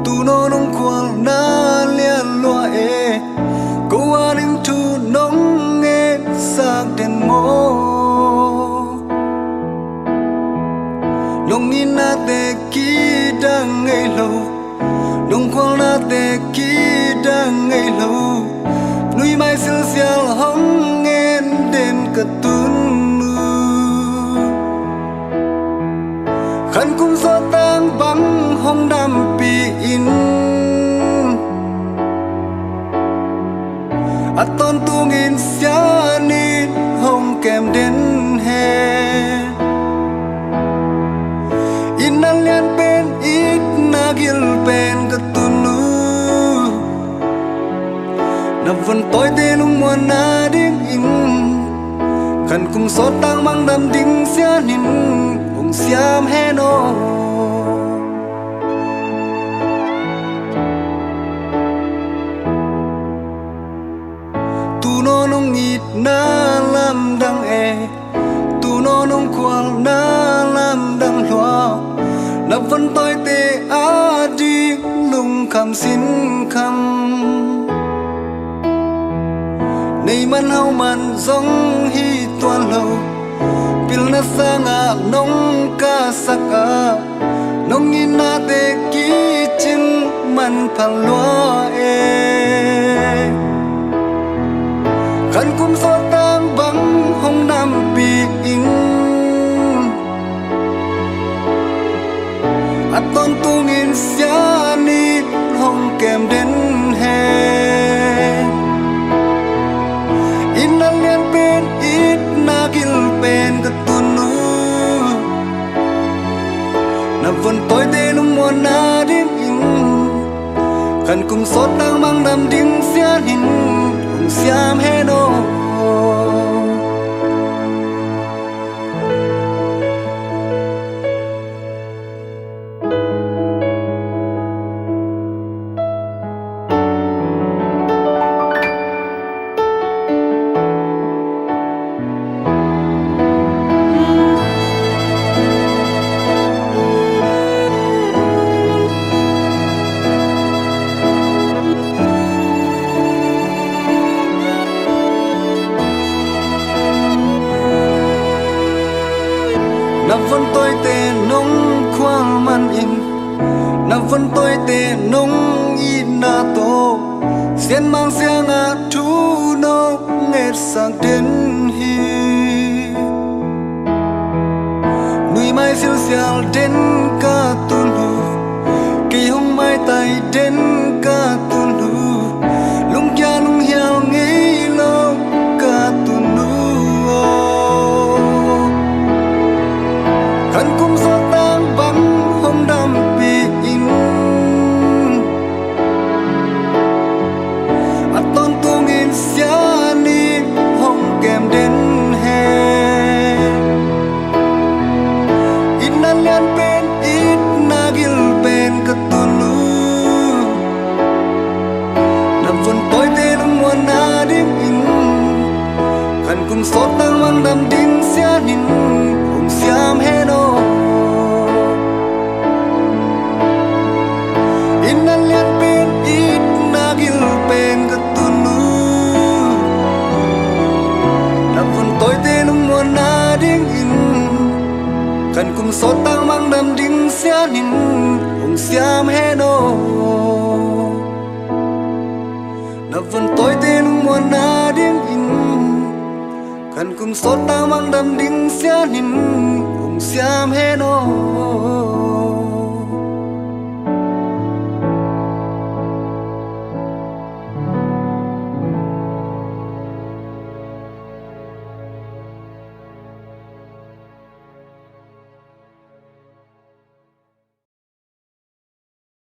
tu no nong kwal na lian loa e ko aning tu nong e sak den mo nong in na te ki dang ngây lâu nong kwal na te ki dang ngây lâu nui mai sil sial hong en den katun khăn cung gió tang băng hong đam pi in aton tung in sia ni hong kem den he in na lian pen it na gil pen katunu na vun toi te lung mo na ding in khăn cung gió tang băng đam ding sia nin siam he no tu no nong it na lam dang e tu no nong kwal na lam dang loa na vẫn tôi te a di lung kham sin kham nei man hau man zong hi toan lâu pil na sanga nong ka saka nong ina te ki chin man phang loa e khăn kum so tang bang hong nam pi in aton tung in sia ni hong kem den he in na lian pen it na gil pen katunu na vun toi te lung mo na ding in khăn kum sốt đang mang đam ding sia hin hong siam he no na vun tôi te nong khoal man in na vun tôi te nong in na to xiên mang xiang a thu no nghe sang đến hi nui mai siêu sial đến ca tu lu kỳ hong mai tay đến ca tu lu lung kia lung hiao nghĩ lâu ca tu lu khăn cung gió tang băng hong đam pi in aton tung in sia ni hong kem den he in na lian pen it na gil pen katunu na vun toi te lung mo na ding in khăn cung gió tang băng đam ding sia nin hong siam he no khăn cung sốt tang mang đam ding sia nin hong siam he no na vun toi te lung mo na ding in khăn cung sốt tang mang đam ding sia nin hong siam he no